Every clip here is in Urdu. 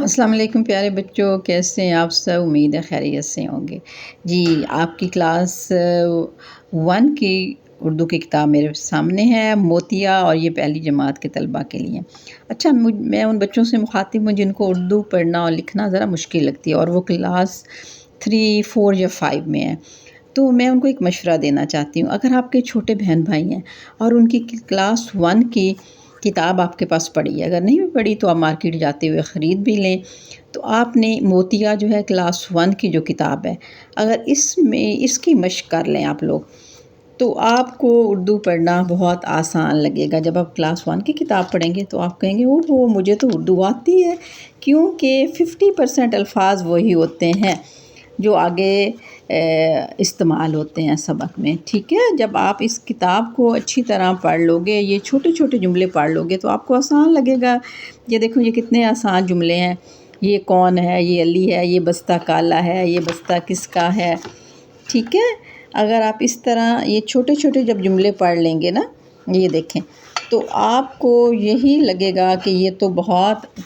السلام علیکم پیارے بچوں، کیسے ہیں آپ سب؟ امید ہے خیریت سے ہوں گے۔ جی، آپ کی کلاس 1 کی اردو کی کتاب میرے سامنے ہے، موتیا، اور یہ پہلی جماعت کے طلباء کے لیے۔ اچھا، میں ان بچوں سے مخاطب ہوں جن کو اردو پڑھنا اور لکھنا ذرا مشکل لگتی ہے، اور وہ کلاس 3، 4 یا 5 میں ہیں۔ تو میں ان کو ایک مشورہ دینا چاہتی ہوں، اگر آپ کے چھوٹے بہن بھائی ہیں اور ان کی کلاس 1 کی کتاب آپ کے پاس پڑی ہے، اگر نہیں بھی پڑھی تو آپ مارکیٹ جاتے ہوئے خرید بھی لیں، تو آپ نے موتیا جو ہے کلاس 1 کی جو کتاب ہے، اگر اس کی مشق کر لیں آپ لوگ، تو آپ کو اردو پڑھنا بہت آسان لگے گا۔ جب آپ کلاس 1 کی کتاب پڑھیں گے تو آپ کہیں گے اوہ مجھے تو اردو آتی ہے، کیونکہ 50% الفاظ وہی ہوتے ہیں جو آگے استعمال ہوتے ہیں سبق میں، ٹھیک ہے؟ جب آپ اس کتاب کو اچھی طرح پڑھ لو گے، یہ چھوٹے چھوٹے جملے پڑھ لو گے تو آپ کو آسان لگے گا۔ یہ دیکھو، یہ کتنے آسان جملے ہیں۔ یہ کون ہے، یہ علی ہے، یہ بستہ کالا ہے، یہ بستہ کس کا ہے، ٹھیک ہے؟ اگر آپ اس طرح یہ چھوٹے چھوٹے جب جملے پڑھ لیں گے نا، یہ دیکھیں، تو آپ کو یہی لگے گا کہ یہ تو بہت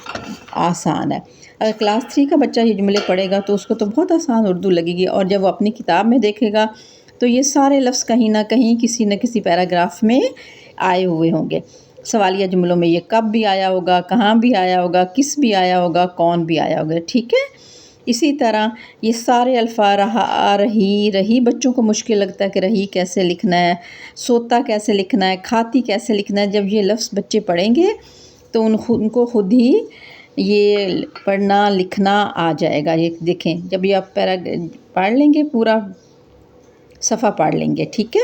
آسان ہے۔ اگر کلاس 3 کا بچہ یہ جملے پڑھے گا تو اس کو تو بہت آسان اردو لگے گی، اور جب وہ اپنی کتاب میں دیکھے گا تو یہ سارے لفظ کہیں نہ کہیں کسی نہ کسی پیراگراف میں آئے ہوئے ہوں گے۔ سوالیہ جملوں میں یہ کب بھی آیا ہوگا، کہاں بھی آیا ہوگا، کس بھی آیا ہوگا، کون بھی آیا ہوگا، ٹھیک ہے؟ اسی طرح یہ سارے الفاظ رہی بچوں کو مشکل لگتا ہے کہ رہی کیسے لکھنا ہے، سوتا کیسے لکھنا ہے، کھاتی کیسے لکھنا ہے۔ جب یہ لفظ بچے پڑھیں گے تو ان کو خود ہی یہ پڑھنا لکھنا آ جائے گا۔ یہ دیکھیں، جب یہ آپ پڑھ لیں گے، پورا صفحہ پڑھ لیں گے، ٹھیک ہے،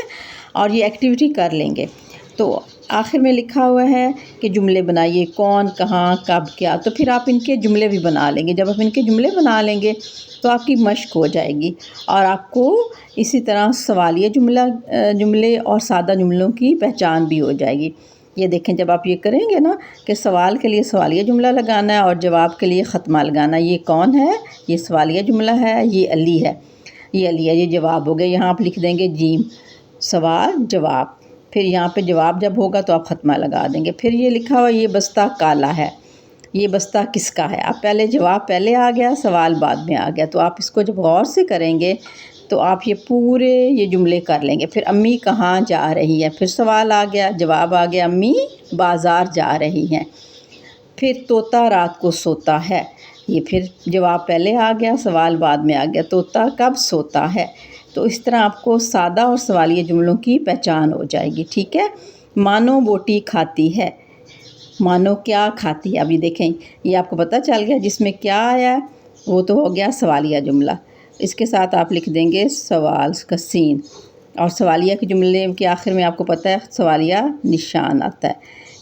اور یہ ایکٹیویٹی کر لیں گے، تو آخر میں لکھا ہوا ہے کہ جملے بنائیے، کون، کہاں، کب، کیا، تو پھر آپ ان کے جملے بھی بنا لیں گے۔ جب آپ ان کے جملے بنا لیں گے تو آپ کی مشق ہو جائے گی، اور آپ کو اسی طرح سوالیہ جملے اور سادہ جملوں کی پہچان بھی ہو جائے گی۔ یہ دیکھیں، جب آپ یہ کریں گے نا کہ سوال کے لیے سوالیہ جملہ لگانا ہے اور جواب کے لیے ختمہ لگانا ہے۔ یہ کون ہے، یہ سوالیہ جملہ ہے، یہ علی ہے، یہ علی ہے، یہ جواب ہو گیا۔ یہاں آپ لکھ دیں گے جیم، سوال جواب، پھر یہاں پہ جواب جب ہوگا تو آپ ختمہ لگا دیں گے۔ پھر یہ لکھا ہوا یہ بستہ کالا ہے، یہ بستہ کس کا ہے۔ اب پہلے جواب پہلے آ گیا، سوال بعد میں آ گیا، تو آپ اس کو جب غور سے کریں گے تو آپ یہ پورے یہ جملے کر لیں گے۔ پھر امی کہاں جا رہی ہے، پھر سوال آ گیا، جواب آ گیا، امی بازار جا رہی ہیں۔ پھر طوطا رات کو سوتا ہے، یہ پھر جواب پہلے آ گیا، سوال بعد میں آ گیا، طوطا کب سوتا ہے۔ تو اس طرح آپ کو سادہ اور سوالیہ جملوں کی پہچان ہو جائے گی، ٹھیک ہے؟ مانو بوٹی کھاتی ہے، مانو کیا کھاتی ہے۔ ابھی دیکھیں، یہ آپ کو پتہ چل گیا، جس میں کیا آیا وہ تو ہو گیا سوالیہ جملہ۔ اس کے ساتھ آپ لکھ دیں گے سوال کا سین، اور سوالیہ کے جملے کے آخر میں آپ کو پتہ ہے سوالیہ نشان آتا ہے۔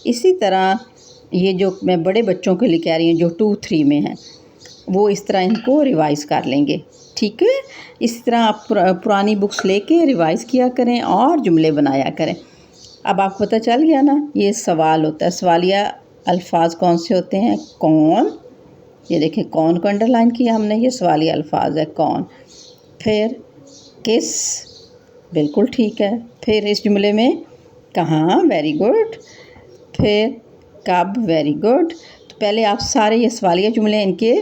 اسی طرح یہ جو میں بڑے بچوں کے لیے کہہ رہی ہوں جو 2، 3 میں ہیں، وہ اس طرح ان کو ریوائز کر لیں گے، ٹھیک ہے؟ اسی طرح آپ پرانی بکس لے کے ریوائز کیا کریں اور جملے بنایا کریں۔ اب آپ کو پتہ چل گیا نا، یہ سوال ہوتا ہے۔ سوالیہ الفاظ کون سے ہوتے ہیں؟ کون، یہ دیکھیں کون کو انڈر لائن کیا ہم نے، یہ سوالیہ الفاظ ہے کون۔ پھر کس، بالکل ٹھیک ہے۔ پھر اس جملے میں کہاں، ویری گڈ۔ پھر کب، ویری گڈ۔ تو پہلے آپ سارے یہ سوالیہ جملے ان کے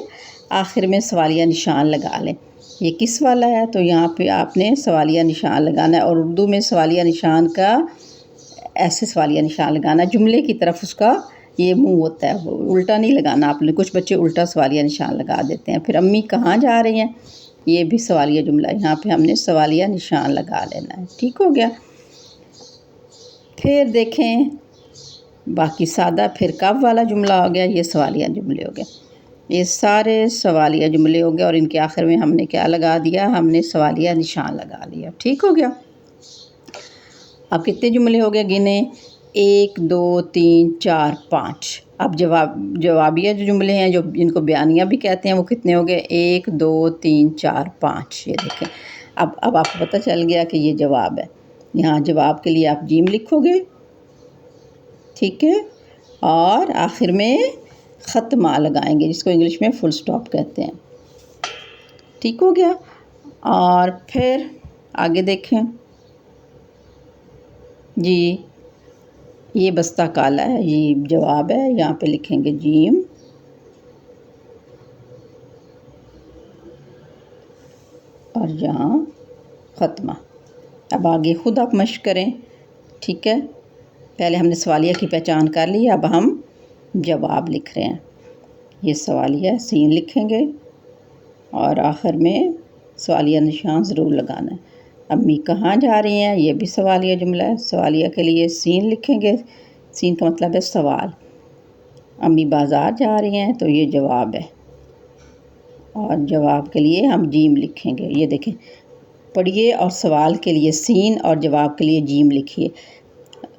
آخر میں سوالیہ نشان لگا لیں۔ یہ کس والا ہے تو یہاں پہ آپ نے سوالیہ نشان لگانا ہے، اور اردو میں سوالیہ نشان کا ایسے سوالیہ نشان لگانا ہے، جملے کی طرف اس کا یہ منہ ہوتا ہے، الٹا نہیں لگانا آپ نے۔ کچھ بچے الٹا سوالیہ نشان لگا دیتے ہیں۔ پھر امی کہاں جا رہی ہیں، یہ بھی سوالیہ جملہ، یہاں پہ ہم نے سوالیہ نشان لگا لینا ہے، ٹھیک ہو گیا؟ پھر دیکھیں باقی سادہ، پھر کب والا جملہ ہو گیا، یہ سوالیہ جملے ہو گئے، یہ سارے سوالیہ جملے ہو گئے، اور ان کے آخر میں ہم نے کیا لگا دیا، ہم نے سوالیہ نشان لگا لیا، ٹھیک ہو گیا؟ اب کتنے جملے ہو گئے گنے، 1، 2، 3، 4، 5۔ اب جوابیہ جو جملے ہیں، جو جن کو بیانیہ بھی کہتے ہیں، وہ کتنے ہو گئے، 1، 2، 3، 4، 5۔ یہ دیکھیں، اب آپ کو پتہ چل گیا کہ یہ جواب ہے۔ یہاں جواب کے لیے آپ جیم لکھو گے، ٹھیک ہے، اور آخر میں ختمہ لگائیں گے، جس کو انگلش میں فل سٹاپ کہتے ہیں، ٹھیک ہو گیا؟ اور پھر آگے دیکھیں، جی یہ بستہ کالا ہے، یہ جواب ہے، یہاں پہ لکھیں گے جیم، اور یہاں ختمہ۔ اب آگے خود آپ مشق کریں، ٹھیک ہے؟ پہلے ہم نے سوالیہ کی پہچان کر لی، اب ہم جواب لکھ رہے ہیں۔ یہ سوالیہ سین لکھیں گے اور آخر میں سوالیہ نشان ضرور لگانا ہے۔ امی کہاں جا رہی ہیں، یہ بھی سوالیہ جملہ ہے۔ سوالیہ کے لیے سین لکھیں گے، سین کا مطلب ہے سوال۔ امی بازار جا رہی ہیں تو یہ جواب ہے، اور جواب کے لیے ہم جیم لکھیں گے۔ یہ دیکھیں، پڑھیے اور سوال کے لیے سین اور جواب کے لیے جیم لکھیے،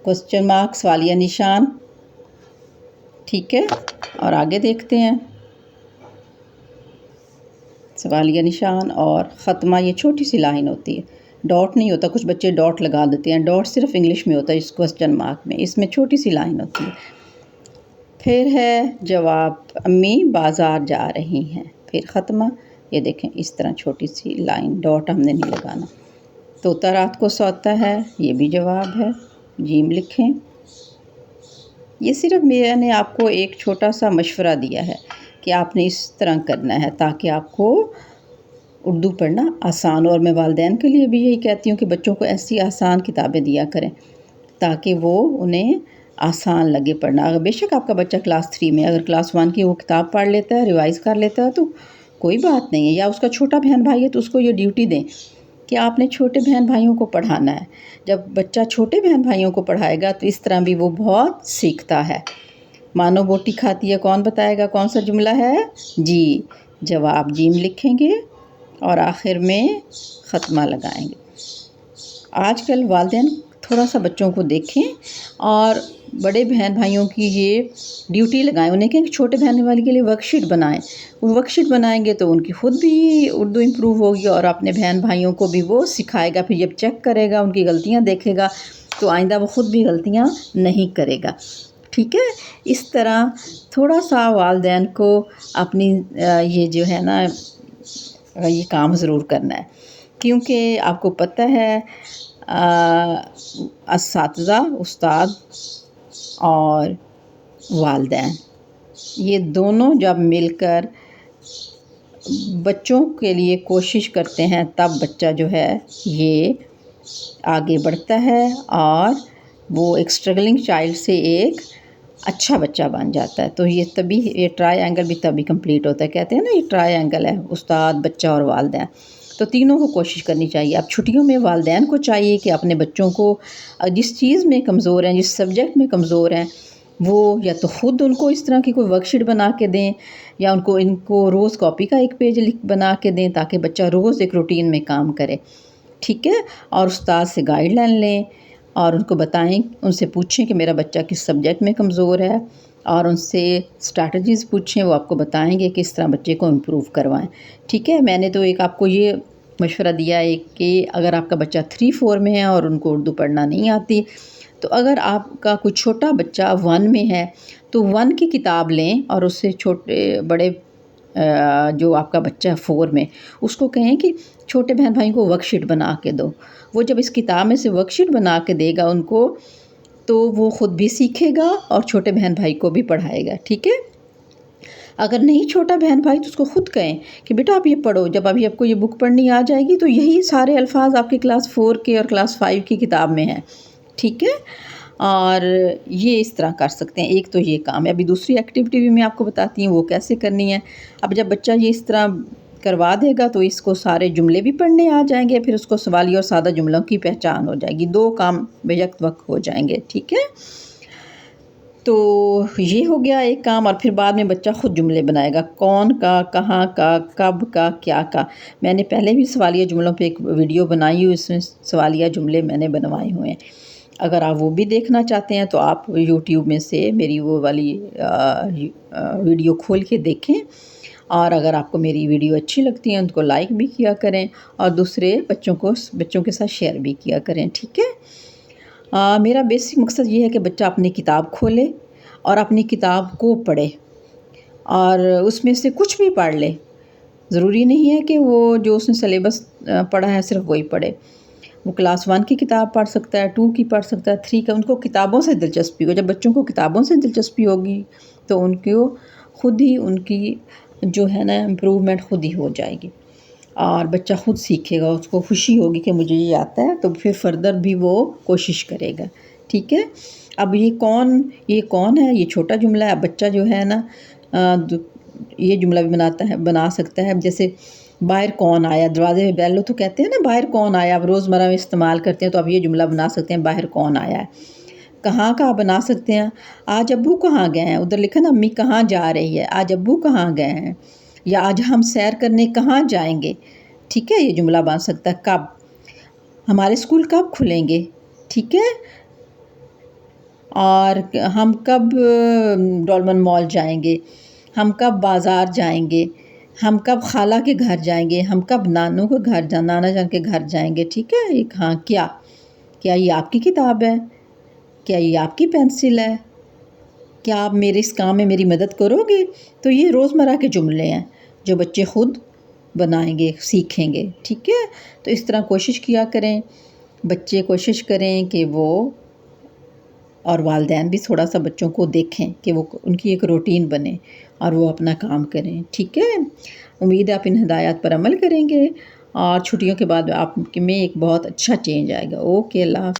کوسچن مارک سوالیہ نشان، ٹھیک ہے؟ اور آگے دیکھتے ہیں۔ سوالیہ نشان اور ختمہ، یہ چھوٹی سی لائن ہوتی ہے، ڈاٹ نہیں ہوتا، کچھ بچے ڈاٹ لگا دیتے ہیں، ڈاٹ صرف انگلش میں ہوتا ہے اس کوسچن مارک میں، اس میں چھوٹی سی لائن ہوتی ہے۔ پھر ہے جواب، امی بازار جا رہی ہیں، پھر ختمہ، یہ دیکھیں اس طرح چھوٹی سی لائن، ڈاٹ ہم نے نہیں لگانا۔ طوطا رات کو سوتا ہے، یہ بھی جواب ہے، جیم لکھیں۔ یہ صرف میں نے آپ کو ایک چھوٹا سا مشورہ دیا ہے کہ آپ نے اس طرح کرنا ہے تاکہ آپ کو اردو پڑھنا آسان ہو، اور میں والدین کے لیے بھی یہی کہتی ہوں کہ بچوں کو ایسی آسان کتابیں دیا کریں تاکہ وہ انہیں آسان لگے پڑھنا۔ اگر بے شک آپ کا بچہ کلاس 3 میں اگر کلاس 1 کی وہ کتاب پڑھ لیتا ہے، ریوائز کر لیتا ہے تو کوئی بات نہیں ہے، یا اس کا چھوٹا بہن بھائی ہے تو اس کو یہ ڈیوٹی دیں کہ آپ نے چھوٹے بہن بھائیوں کو پڑھانا ہے۔ جب بچہ چھوٹے بہن بھائیوں کو پڑھائے گا تو اس طرح بھی وہ بہت سیکھتا ہے۔ مانو بوٹی کھاتی ہے، کون بتائے گا کون سا جملہ ہے؟ جی، جواب جیم لکھیں گے اور آخر میں ختمہ لگائیں گے۔ آج کل والدین تھوڑا سا بچوں کو دیکھیں اور بڑے بہن بھائیوں کی یہ ڈیوٹی لگائیں، انہیں کہیں کہ چھوٹے بہن بھائی کے لیے ورک شیٹ بنائیں۔ وہ ورک شیٹ بنائیں گے تو ان کی خود بھی اردو امپروو ہوگی اور اپنے بہن بھائیوں کو بھی وہ سکھائے گا۔ پھر جب چیک کرے گا، ان کی غلطیاں دیکھے گا تو آئندہ وہ خود بھی غلطیاں نہیں کرے گا، ٹھیک ہے؟ اس طرح تھوڑا سا والدین کو اپنی یہ جو ہے نا یہ کام ضرور کرنا ہے، کیونکہ آپ کو پتہ ہے اساتذہ، استاد اور والدین یہ دونوں جب مل کر بچوں کے لیے کوشش کرتے ہیں تب بچہ جو ہے یہ آگے بڑھتا ہے اور وہ ایک اسٹرگلنگ چائلڈ سے ایک اچھا بچہ بن جاتا ہے۔ تو یہ تبھی یہ ٹرائی اینگل بھی تبھی کمپلیٹ ہوتا ہے، کہتے ہیں نا یہ ٹرائی اینگل ہے، استاد، بچہ اور والدین، تو تینوں کو کوشش کرنی چاہیے۔ اب چھٹیوں میں والدین کو چاہیے کہ اپنے بچوں کو جس چیز میں کمزور ہیں، جس سبجیکٹ میں کمزور ہیں، وہ یا تو خود ان کو اس طرح کی کوئی ورک شیٹ بنا کے دیں یا ان کو روز کاپی کا ایک پیج بنا کے دیں تاکہ بچہ روز ایک روٹین میں کام کرے، ٹھیک ہے؟ اور استاد سے گائیڈ لائن لیں اور ان کو بتائیں، ان سے پوچھیں کہ میرا بچہ کس سبجیکٹ میں کمزور ہے اور ان سے اسٹریٹجیز پوچھیں، وہ آپ کو بتائیں گے کہ اس طرح بچے کو امپروو کروائیں، ٹھیک ہے؟ میں نے تو ایک آپ کو یہ مشورہ دیا ہے کہ اگر آپ کا بچہ 3-4 میں ہے اور ان کو اردو پڑھنا نہیں آتی، تو اگر آپ کا کوئی چھوٹا بچہ 1 میں ہے تو 1 کی کتاب لیں اور اس سے چھوٹے بڑے جو آپ کا بچہ 4 میں، اس کو کہیں کہ چھوٹے بہن بھائی کو ورک شیٹ بنا کے دو۔ وہ جب اس کتاب میں سے ورک شیٹ بنا کے دے گا ان کو تو وہ خود بھی سیکھے گا اور چھوٹے بہن بھائی کو بھی پڑھائے گا، ٹھیک ہے؟ اگر نہیں چھوٹا بہن بھائی تو اس کو خود کہیں کہ بیٹا آپ یہ پڑھو، جب ابھی آپ کو یہ بک پڑھنی آ جائے گی تو یہی سارے الفاظ آپ کے کلاس 4 کے اور کلاس 5 کی کتاب میں ہیں، ٹھیک ہے؟ اور یہ اس طرح کر سکتے ہیں۔ ایک تو یہ کام ہے، ابھی دوسری ایکٹیویٹی بھی میں آپ کو بتاتی ہوں وہ کیسے کرنی ہے۔ اب جب بچہ یہ اس طرح کروا دے گا تو اس کو سارے جملے بھی پڑھنے آ جائیں گے، پھر اس کو سوالیہ اور سادہ جملوں کی پہچان ہو جائے گی، 2 کام بیک وقت ہو جائیں گے، ٹھیک ہے؟ تو یہ ہو گیا ایک کام، اور پھر بعد میں بچہ خود جملے بنائے گا، کون کا، کہاں کا، کب کا، کیا کا۔ میں نے پہلے بھی سوالیہ جملوں پہ ایک ویڈیو بنائی ہوئی، اس میں سوالیہ جملے میں نے بنوائے ہوئے ہیں، اگر آپ وہ بھی دیکھنا چاہتے ہیں تو آپ یوٹیوب میں سے میری وہ والی ویڈیو کھول کے دیکھیں، اور اگر آپ کو میری ویڈیو اچھی لگتی ہے ان کو لائک بھی کیا کریں اور دوسرے بچوں کے ساتھ شیئر بھی کیا کریں، ٹھیک ہے؟ میرا بیسک مقصد یہ ہے کہ بچہ اپنی کتاب کھولے اور اپنی کتاب کو پڑھے اور اس میں سے کچھ بھی پڑھ لے، ضروری نہیں ہے کہ وہ جو اس نے سلیبس پڑھا ہے صرف وہی پڑھے، وہ کلاس 1 کی کتاب پڑھ سکتا ہے، 2 کی پڑھ سکتا ہے، 3 کا، ان کو کتابوں سے دلچسپی ہو۔ جب بچوں کو کتابوں سے دلچسپی ہوگی تو ان کو خود ہی ان کی جو ہے نا امپروومنٹ خود ہی ہو جائے گی۔ اور بچہ خود سیکھے گا، اس کو خوشی ہوگی کہ مجھے یہ آتا ہے، تو پھر فردر بھی وہ کوشش کرے گا. ٹھیک ہے. اب یہ کون ہے، یہ چھوٹا جملہ ہے. اب بچہ جو ہے نا یہ جملہ بھی بنا سکتا ہے. جیسے باہر کون آیا، دروازے میں بیل ہو تو کہتے ہیں نا باہر کون آیا. اب روزمرہ میں استعمال کرتے ہیں، تو اب یہ جملہ بنا سکتے ہیں باہر کون آیا ہے. کہاں کا بنا سکتے ہیں، آج ابو کہاں گئے ہیں. ادھر لکھا نا امی کہاں جا رہی ہے، آج ابو کہاں گئے ہیں. یا آج ہم سیر کرنے کہاں جائیں گے. ٹھیک ہے. یہ جملہ بن سکتا ہے. کب، ہمارے اسکول کب کھلیں گے. ٹھیک ہے. اور ہم کب ڈولمن مال جائیں گے، ہم کب بازار جائیں گے، ہم کب خالہ کے گھر جائیں گے، ہم کب نانو کے گھر نانا جان کے گھر جائیں گے. ٹھیک ہے. ہاں کیا یہ آپ کی کتاب ہے، کیا یہ آپ کی پینسل ہے، کیا آپ میرے اس کام میں میری مدد کرو گے. تو یہ روزمرہ کے جملے ہیں جو بچے خود بنائیں گے، سیکھیں گے. ٹھیک ہے. تو اس طرح کوشش کیا کریں، بچے کوشش کریں کہ وہ، اور والدین بھی تھوڑا سا بچوں کو دیکھیں کہ وہ ان کی ایک روٹین بنے اور وہ اپنا کام کریں. ٹھیک ہے. امید ہے آپ ان ہدایات پر عمل کریں گے اور چھٹیوں کے بعد آپ میں ایک بہت اچھا چینج آئے گا. اوکے. اللہ حافظ.